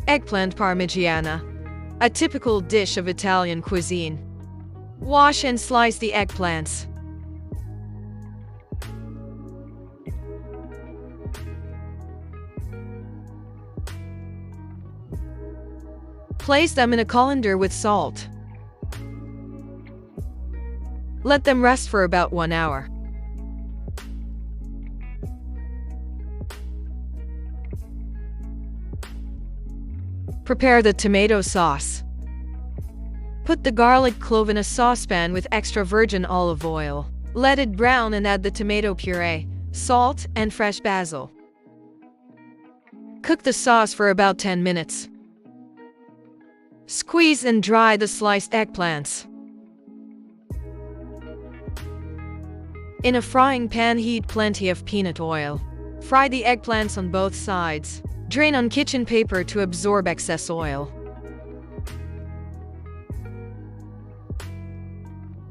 Eggplant parmigiana, a typical dish of Italian cuisine. Wash and slice the eggplants. Place them in a colander with salt. Let them rest for about 1 hour. Prepare the tomato sauce. Put the garlic clove in a saucepan with extra virgin olive oil. Let it brown and add the tomato puree, salt, and fresh basil. Cook the sauce for about 10 minutes. Squeeze and dry the sliced eggplants. In a frying pan, heat plenty of peanut oil. Fry the eggplants on both sides. Drain on kitchen paper to absorb excess oil.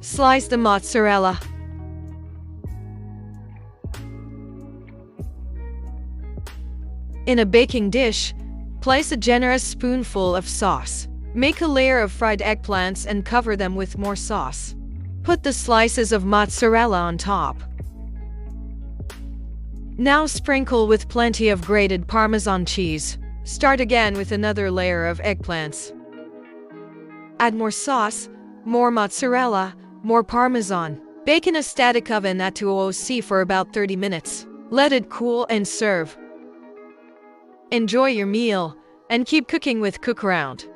Slice the mozzarella. In a baking dish, place a generous spoonful of sauce. Make a layer of fried eggplants and cover them with more sauce. Put the slices of mozzarella on top. Now sprinkle with plenty of grated Parmesan cheese. Start again with another layer of eggplants. Add more sauce, more mozzarella, more Parmesan. Bake in a static oven at 200°C for about 30 minutes. Let it cool and serve. Enjoy your meal, and keep cooking with Cookaround.